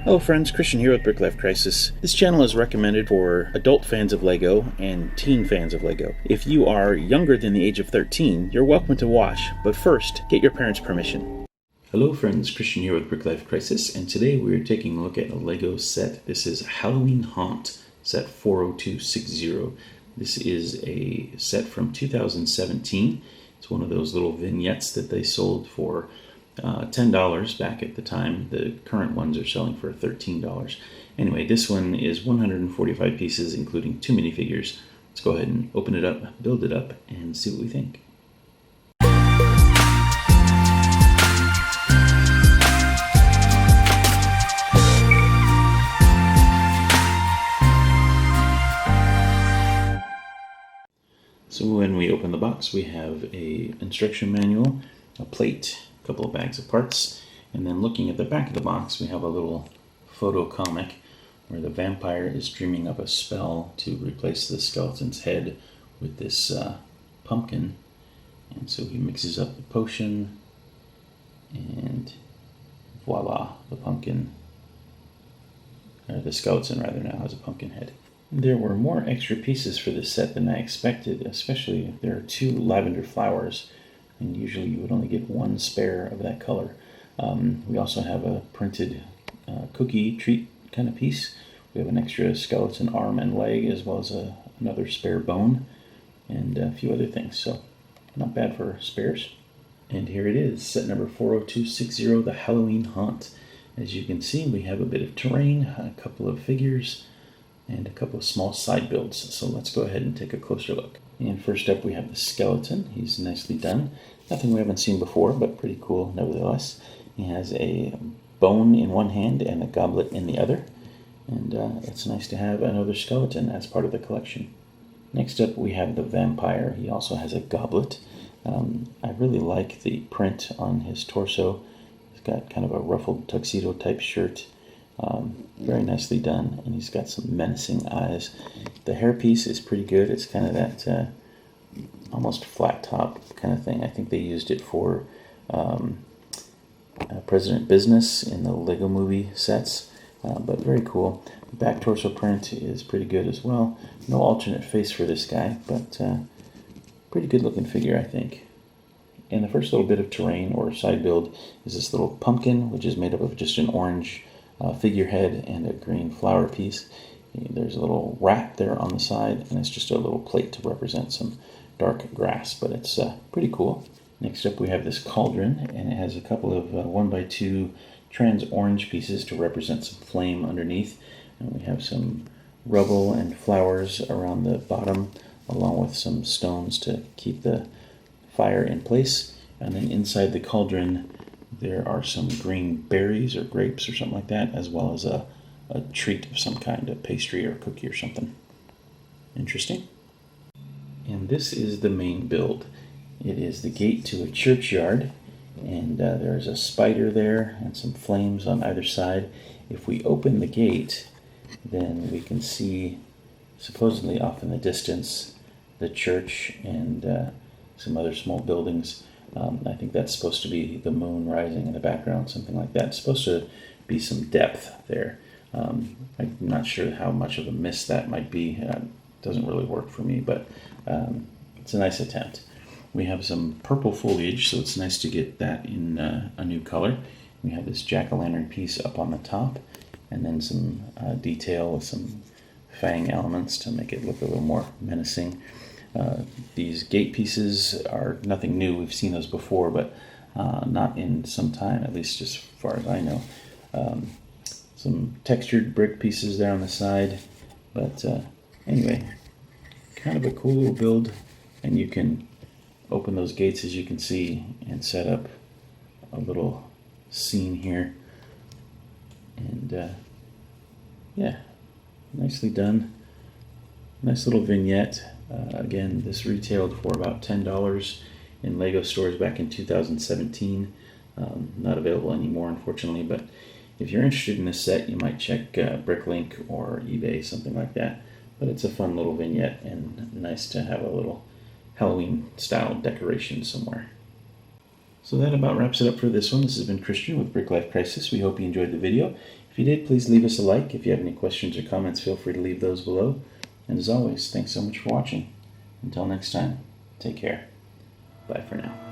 Hello friends, Christian here with BrickLifeCrisis. This channel is recommended for adult fans of LEGO and teen fans of LEGO. If you are younger than the age of 13, you're welcome to watch, but first, get your parents' permission. Hello friends, Christian here with BrickLifeCrisis, and today we're taking a look at a LEGO set. This is Halloween Haunt, set 40260. This is a set from 2017. It's one of those little vignettes that they sold for $10 back at the time. The current ones are selling for $13. Anyway, this one is 145 pieces, including 2 minifigures. Let's go ahead and open it up, build it up, and see what we think. So when we open the box, we have an instruction manual, a plate, a couple of bags of parts, and then looking at the back of the box, we have a little photo comic where the vampire is dreaming up a spell to replace the skeleton's head with this pumpkin. And so he mixes up the potion, and voila, the pumpkin, or the skeleton rather, now has a pumpkin head. There were more extra pieces for this set than I expected, especially if there are 2 lavender flowers, and usually you would only get 1 spare of that color. We also have a printed cookie treat kind of piece. We have an extra skeleton arm and leg, as well as another spare bone, and a few other things, so not bad for spares. And here it is, set number 40260, the Halloween Haunt. As you can see, we have a bit of terrain, a couple of figures, and a couple of small side builds. So let's go ahead and take a closer look. And first up we have the skeleton. He's nicely done. Nothing we haven't seen before, but pretty cool nevertheless. He has a bone in one hand and a goblet in the other. And it's nice to have another skeleton as part of the collection. Next up we have the vampire. He also has a goblet. I really like the print on his torso. He's got kind of a ruffled tuxedo type shirt. Very nicely done, and he's got some menacing eyes. The hairpiece is pretty good. It's kind of that almost flat top kind of thing. I think they used it for President Business in the Lego movie sets, but very cool. The back torso print is pretty good as well. No alternate face for this guy, but pretty good looking figure, I think. And the first little bit of terrain or side build is this little pumpkin, which is made up of just an orange figurehead and a green flower piece. There's a little rat there on the side, and it's just a little plate to represent some dark grass, but it's pretty cool. Next up we have this cauldron, and it has a couple of 1x2 trans orange pieces to represent some flame underneath, and we have some rubble and flowers around the bottom, along with some stones to keep the fire in place. And then inside the cauldron there are some green berries or grapes or something like that, as well as a treat of some kind, a pastry or cookie or something. Interesting. And this is the main build. It is the gate to a churchyard, and there's a spider there and some flames on either side. If we open the gate, then we can see, supposedly off in the distance, the church and some other small buildings. I think that's supposed to be the moon rising in the background, something like that. It's supposed to be some depth there. I'm not sure how much of a miss that might be. It doesn't really work for me, but it's a nice attempt. We have some purple foliage, so it's nice to get that in a new color. We have this jack-o'-lantern piece up on the top, and then some detail with some fang elements to make it look a little more menacing. These gate pieces are nothing new. We've seen those before, but not in some time, at least as far as I know. Some textured brick pieces there on the side, but anyway, kind of a cool little build, and you can open those gates, as you can see, and set up a little scene here. And yeah, nicely done. Nice little vignette. Again, this retailed for about $10 in LEGO stores back in 2017. Not available anymore, unfortunately, but if you're interested in this set, you might check BrickLink or eBay, something like that. But it's a fun little vignette, and nice to have a little Halloween-style decoration somewhere. So that about wraps it up for this one. This has been Christian with BrickLifeCrisis. We hope you enjoyed the video. If If you did, please leave us a like. If you have any questions or comments, feel free to leave those below. And as always, thanks so much for watching. Until next time, take care. Bye for now.